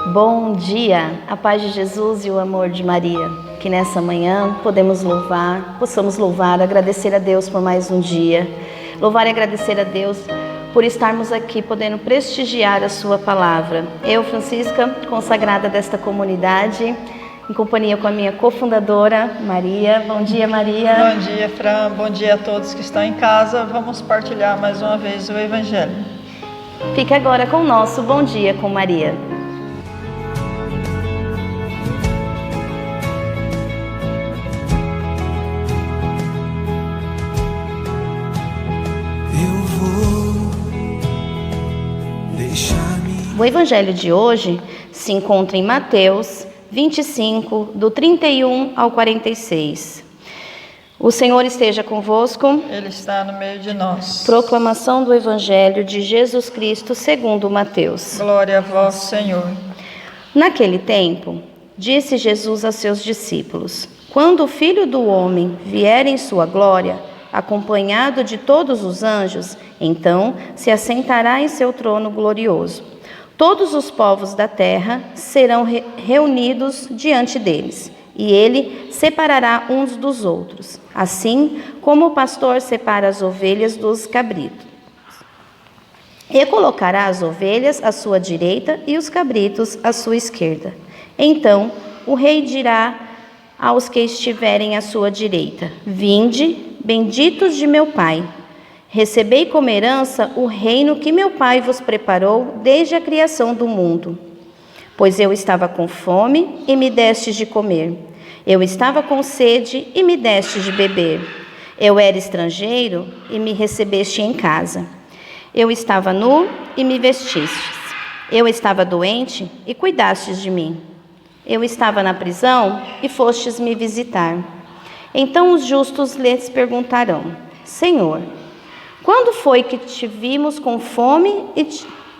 Bom dia, a paz de Jesus e o amor de Maria. Que nessa manhã possamos louvar, agradecer a Deus por mais um dia. Louvar e agradecer a Deus por estarmos aqui podendo prestigiar a sua palavra. Eu, Francisca, consagrada desta comunidade, em companhia com a minha cofundadora, Maria. Bom dia, Maria. Bom dia, Fran. Bom dia a todos que estão em casa. Vamos partilhar mais uma vez o Evangelho. Fique agora com o nosso Bom Dia com Maria. O Evangelho de hoje se encontra em Mateus 25, do 31 ao 46. O Senhor esteja convosco. Ele está no meio de nós. Proclamação do Evangelho de Jesus Cristo segundo Mateus. Glória a vós, Senhor. Naquele tempo, disse Jesus a seus discípulos: Quando o Filho do Homem vier em sua glória, acompanhado de todos os anjos, então se assentará em seu trono glorioso. Todos os povos da terra serão reunidos diante deles, e ele separará uns dos outros, assim como o pastor separa as ovelhas dos cabritos. E colocará as ovelhas à sua direita e os cabritos à sua esquerda. Então o rei dirá aos que estiverem à sua direita: Vinde, benditos de meu Pai. Recebei como herança o reino que meu Pai vos preparou desde a criação do mundo. Pois eu estava com fome e me destes de comer. Eu estava com sede e me destes de beber. Eu era estrangeiro e me recebeste em casa. Eu estava nu e me vestistes. Eu estava doente e cuidastes de mim. Eu estava na prisão e fostes me visitar. Então os justos lhes perguntarão: Senhor, quando foi que te vimos com fome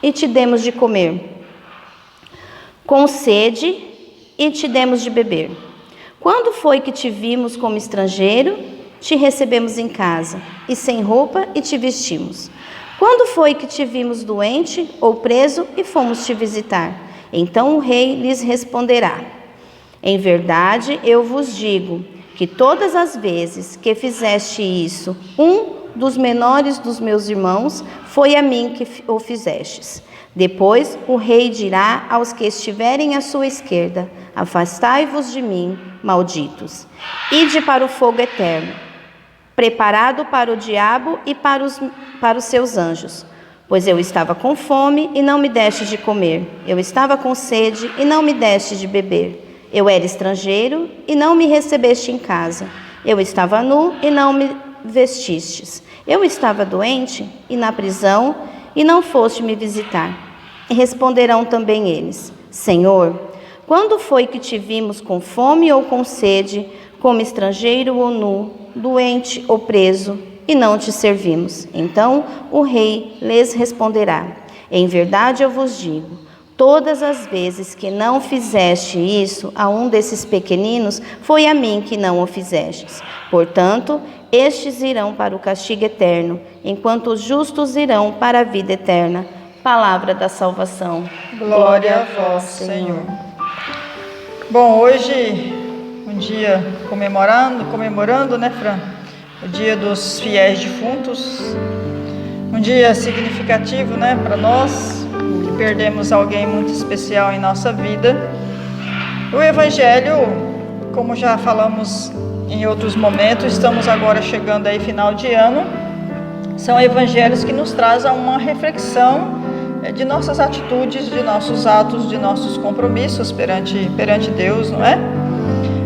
e te demos de comer? Com sede e te demos de beber? Quando foi que te vimos como estrangeiro, te recebemos em casa, e sem roupa e te vestimos? Quando foi que te vimos doente ou preso e fomos te visitar? Então o rei lhes responderá: Em verdade eu vos digo que todas as vezes que fizeste isso, dos menores dos meus irmãos, foi a mim que o fizestes. Depois o rei dirá aos que estiverem à sua esquerda: Afastai-vos de mim, malditos. Ide para o fogo eterno, preparado para o diabo e para os seus anjos. Pois eu estava com fome e não me destes de comer. Eu estava com sede e não me destes de beber. Eu era estrangeiro e não me recebeste em casa. Eu estava nu e não me vestistes. Eu estava doente e na prisão e não foste me visitar. E responderão também eles: Senhor, quando foi que te vimos com fome ou com sede, como estrangeiro ou nu, doente ou preso, e não te servimos? Então o rei lhes responderá: Em verdade eu vos digo, todas as vezes que não fizeste isso a um desses pequeninos, foi a mim que não o fizestes. Portanto, estes irão para o castigo eterno, enquanto os justos irão para a vida eterna. Palavra da salvação. Glória a vós, Senhor. Bom, hoje, um dia comemorando, né, Fran? O dia dos fiéis defuntos. Um dia significativo, né, para nós, que perdemos alguém muito especial em nossa vida. O Evangelho, como já falamos em outros momentos, estamos agora chegando aí final de ano, são evangelhos que nos trazem uma reflexão de nossas atitudes, de nossos atos, de nossos compromissos perante Deus, não é?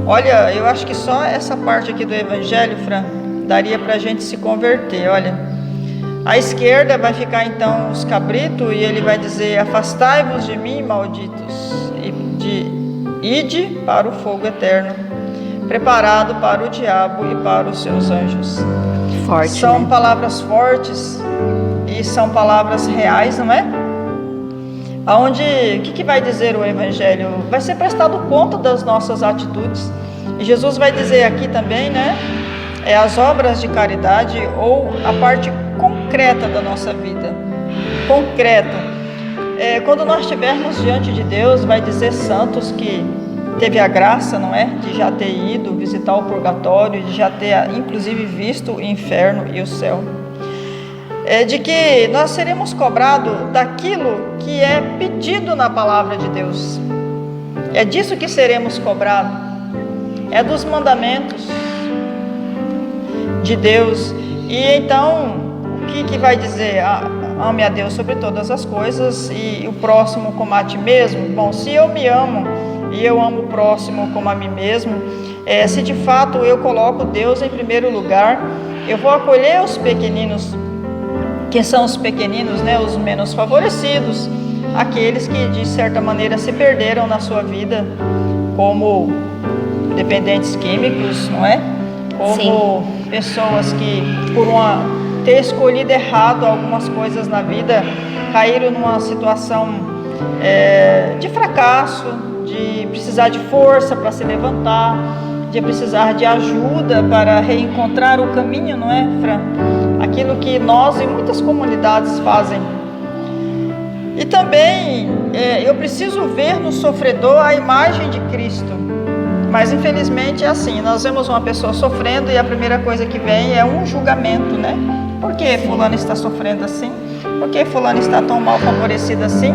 Olha, eu acho que só essa parte aqui do Evangelho, Fran, daria para a gente se converter. Olha, à esquerda vai ficar então os cabritos e ele vai dizer: Afastai-vos de mim, malditos, ide para o fogo eterno, preparado para o diabo e para os seus anjos. Forte, são, né? Palavras fortes e são palavras reais, não é? Aonde, o que vai dizer o Evangelho? Vai ser prestado conta das nossas atitudes. E Jesus vai dizer aqui também, né? As obras de caridade ou a parte concreta da nossa vida. Concreta. Quando nós estivermos diante de Deus, vai dizer santos que teve a graça, não é, de já ter ido visitar o purgatório, de já ter inclusive visto o inferno e o céu. De que nós seremos cobrados daquilo que é pedido na palavra de Deus. É disso que seremos cobrados. É dos mandamentos de Deus. E então, o que vai dizer? Ame a Deus sobre todas as coisas e o próximo como a ti mesmo. Bom, se eu me amo e eu amo o próximo como a mim mesmo, se de fato eu coloco Deus em primeiro lugar, eu vou acolher os pequeninos. Quem são os pequeninos, né? Os menos favorecidos, aqueles que de certa maneira se perderam na sua vida como dependentes químicos, não é? Como Sim. Pessoas que por ter escolhido errado algumas coisas na vida, caíram numa situação de fracasso, de precisar de força para se levantar, de precisar de ajuda para reencontrar o caminho, não é, Fran? Aquilo que nós e muitas comunidades fazem. E também eu preciso ver no sofredor a imagem de Cristo. Mas infelizmente é assim, nós vemos uma pessoa sofrendo e a primeira coisa que vem é um julgamento, né? Por que fulano está sofrendo assim? Por que fulano está tão mal favorecido assim?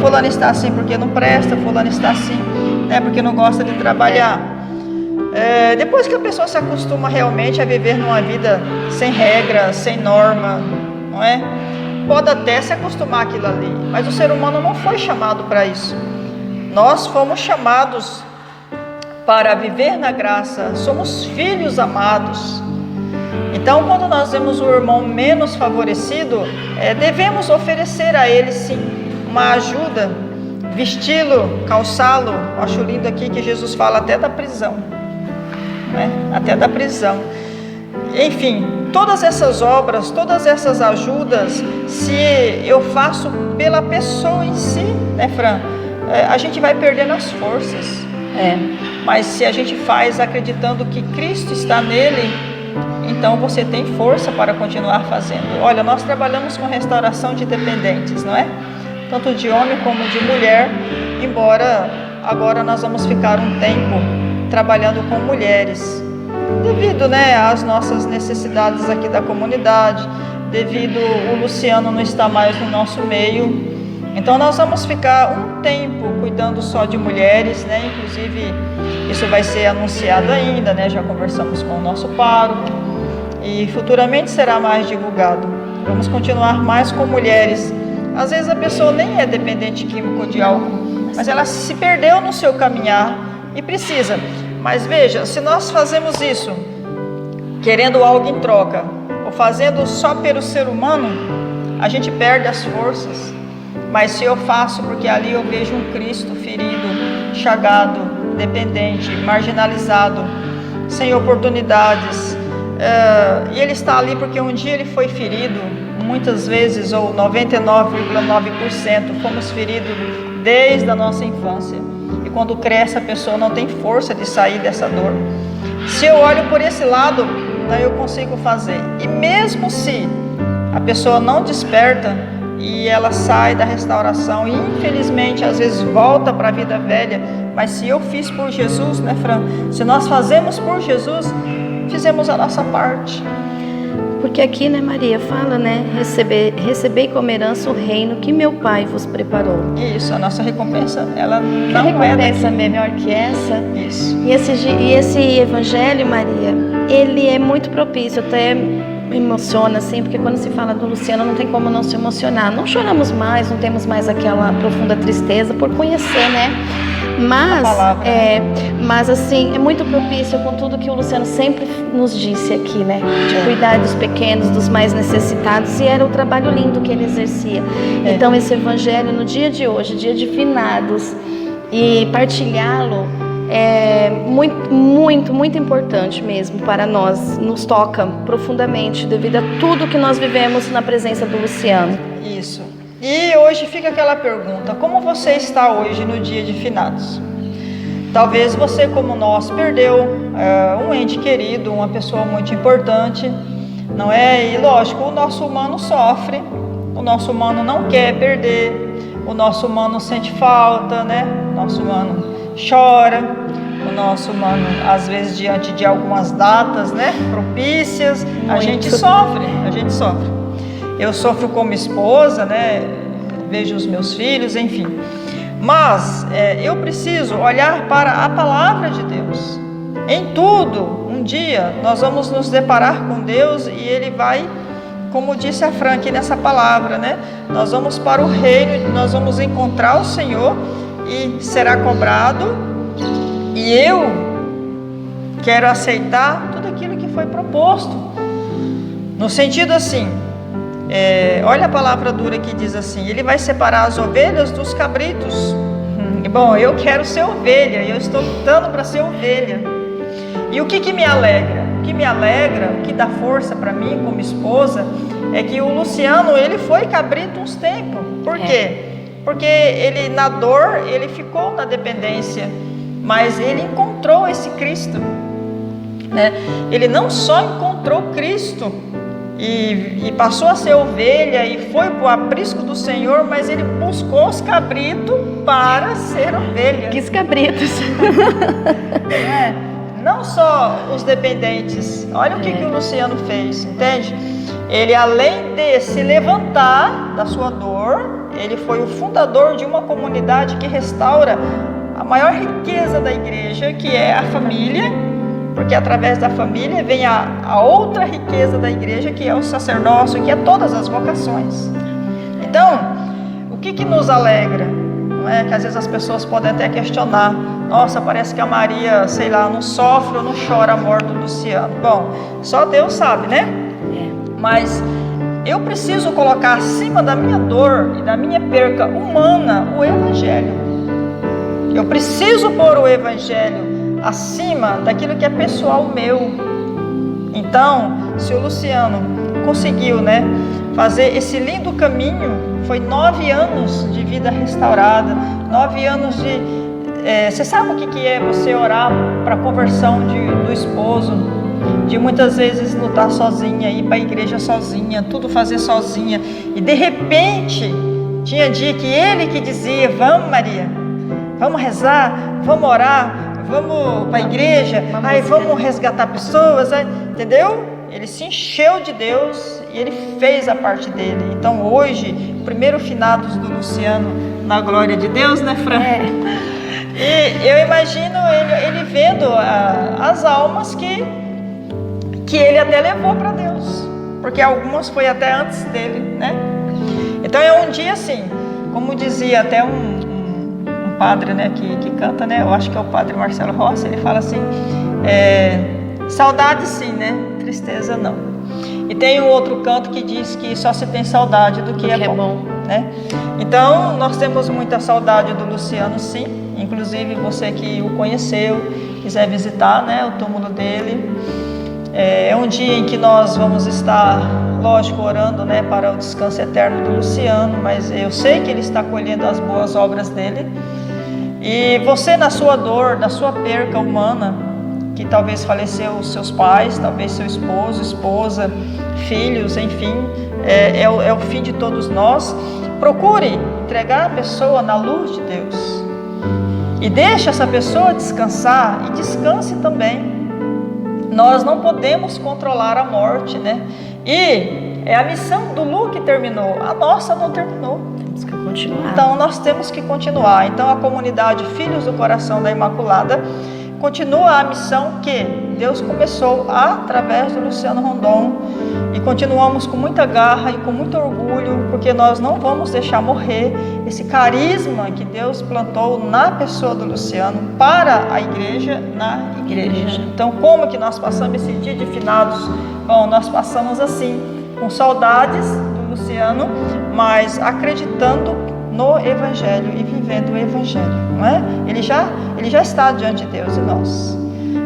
Fulano está assim porque não presta, fulano está assim, né? Porque não gosta de trabalhar. Depois que a pessoa se acostuma realmente a viver numa vida sem regra, sem norma, não é? Pode até se acostumar àquilo ali, mas o ser humano não foi chamado para isso. Nós fomos chamados para viver na graça, somos filhos amados. Então, quando nós vemos o irmão menos favorecido, devemos oferecer a ele sim uma ajuda, vesti-lo, calçá-lo. Acho lindo aqui que Jesus fala até da prisão. Até da prisão. Enfim, todas essas obras, todas essas ajudas, se eu faço pela pessoa em si, né, Fran? A gente vai perdendo as forças. Mas se a gente faz acreditando que Cristo está nele, então você tem força para continuar fazendo. Olha, nós trabalhamos com restauração de dependentes, não é? Tanto de homem como de mulher, embora agora nós vamos ficar um tempo trabalhando com mulheres, devido, né, às nossas necessidades aqui da comunidade, devido o Luciano não estar mais no nosso meio. Então nós vamos ficar um tempo cuidando só de mulheres, né? Inclusive isso vai ser anunciado ainda, né? Já conversamos com o nosso pároco e futuramente será mais divulgado. Vamos continuar mais com mulheres. Às vezes a pessoa nem é dependente químico de álcool, mas ela se perdeu no seu caminhar e precisa. Mas veja, se nós fazemos isso querendo algo em troca, ou fazendo só pelo ser humano, a gente perde as forças. Mas se eu faço porque ali eu vejo um Cristo ferido, chagado, dependente, marginalizado, sem oportunidades, e ele está ali porque um dia ele foi ferido, muitas vezes, ou 99,9% fomos feridos desde a nossa infância. E quando cresce a pessoa não tem força de sair dessa dor. Se eu olho por esse lado, então eu consigo fazer. E mesmo se a pessoa não desperta e ela sai da restauração e infelizmente às vezes volta para a vida velha, mas se eu fiz por Jesus, né, Fran? Se nós fazemos por Jesus, fizemos a nossa parte. Porque aqui, né, Maria, fala, né, recebei como herança o reino que meu Pai vos preparou. Isso, a nossa recompensa, ela não recompensa melhor que essa. Isso. E esse evangelho, Maria, ele é muito propício, até me emociona, assim, porque quando se fala do Luciano não tem como não se emocionar. Não choramos mais, não temos mais aquela profunda tristeza por conhecer, né? Mas assim, é muito propício com tudo que o Luciano sempre nos disse aqui, né? De cuidar dos pequenos, dos mais necessitados, e era o trabalho lindo que ele exercia. Então esse evangelho no dia de hoje, dia de finados, e partilhá-lo é muito importante mesmo para nós, nos toca profundamente devido a tudo que nós vivemos na presença do Luciano. Isso. E hoje fica aquela pergunta: como você está hoje no dia de finados? Talvez você, como nós, perdeu um ente querido, uma pessoa muito importante, não é? E lógico, o nosso humano sofre, o nosso humano não quer perder, o nosso humano sente falta, né? O nosso humano chora, o nosso humano, às vezes, diante de algumas datas, né, propícias, a gente sofre. Eu sofro como esposa, né? Vejo os meus filhos, enfim. Mas eu preciso olhar para a palavra de Deus. Em tudo, um dia, nós vamos nos deparar com Deus e Ele vai, como disse a Fran aqui nessa palavra, né? Nós vamos para o reino, nós vamos encontrar o Senhor e será cobrado. E eu quero aceitar tudo aquilo que foi proposto. No sentido assim, olha a palavra dura que diz assim: Ele vai separar as ovelhas dos cabritos. Bom, eu quero ser ovelha, eu estou lutando para ser ovelha. E o que me alegra? O que me alegra, o que dá força para mim como esposa, é que o Luciano, ele foi cabrito uns tempos. Por quê? Porque ele, na dor, ele ficou na dependência, mas ele encontrou esse Cristo, né? Ele não só encontrou Cristo e passou a ser ovelha e foi para o aprisco do Senhor, mas ele buscou os cabritos para ser ovelha. Que cabritos! Não só os dependentes. Olha o que o Luciano fez, entende? Ele, além de se levantar da sua dor, ele foi o fundador de uma comunidade que restaura a maior riqueza da igreja, que é a família, porque através da família vem a outra riqueza da igreja, que é o sacerdócio, que é todas as vocações. Então, o que nos alegra? Não é que às vezes as pessoas podem até questionar: nossa, parece que a Maria, sei lá, não sofre ou não chora a morte do Luciano. Bom, só Deus sabe, né? Mas eu preciso colocar acima da minha dor e da minha perca humana o Evangelho. Eu preciso pôr o Evangelho acima daquilo que é pessoal meu. Então, se o Luciano conseguiu, né, fazer esse lindo caminho, foi 9 anos de vida restaurada, 9 anos de... você sabe o que é você orar para a conversão do esposo? De muitas vezes lutar sozinha, ir para a igreja sozinha, tudo fazer sozinha. E de repente, tinha dia que ele que dizia: vamos, Maria, vamos rezar, vamos orar, vamos para a igreja, vamos resgatar pessoas, entendeu? Ele se encheu de Deus e ele fez a parte dele. Então hoje, o primeiro finados do Luciano na glória de Deus, né, Fran? E eu imagino ele vendo as almas que ele até levou para Deus, porque algumas foi até antes dele, né? Então é um dia assim, como dizia até um padre, né, que canta, né? Eu acho que é o padre Marcelo Rossi. Ele fala assim: saudade sim, né? Tristeza não. E tem um outro canto que diz que só se tem saudade do que é bom, né? Então nós temos muita saudade do Luciano, sim. Inclusive você que o conheceu, quiser visitar, né, o túmulo dele. É um dia em que nós vamos estar, lógico, orando, né, para o descanso eterno do Luciano, mas eu sei que ele está colhendo as boas obras dele. E você, na sua dor, na sua perca humana, que talvez faleceu os seus pais, talvez seu esposo, esposa, filhos, enfim, é o fim de todos nós. Procure entregar a pessoa na luz de Deus e deixe essa pessoa descansar, e descanse também. Nós não podemos controlar a morte, né? E a missão do Lu que terminou, a nossa não terminou. Temos que continuar. Então nós temos que continuar. Então a comunidade Filhos do Coração da Imaculada continua a missão que Deus começou através do Luciano Rondon, e continuamos com muita garra e com muito orgulho, porque nós não vamos deixar morrer esse carisma que Deus plantou na pessoa do Luciano para a igreja, na igreja. Então, como que nós passamos esse dia de finados? Bom, nós passamos assim, com saudades do Luciano, mas acreditando no Evangelho e vivendo o Evangelho, não é? Ele já está diante de Deus e nós.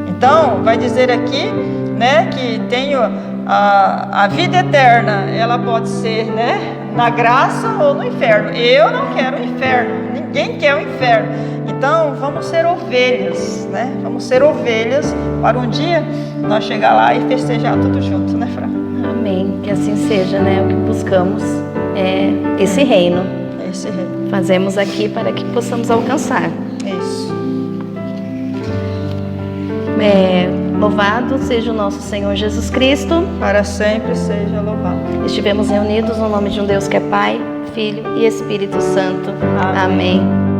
Então, vai dizer aqui, né, que tenho a vida eterna, ela pode ser, né, na graça ou no inferno. Eu não quero o inferno, ninguém quer o inferno. Então, vamos ser ovelhas, né? Vamos ser ovelhas para um dia nós chegar lá e festejar tudo junto, né, Fran? Amém, que assim seja, né? O que buscamos é esse reino. esse reino. Fazemos aqui para que possamos alcançar. Isso. Louvado seja o nosso Senhor Jesus Cristo. Para sempre seja louvado. Estivemos reunidos no nome de um Deus que é Pai, Filho e Espírito Santo. Amém. Amém.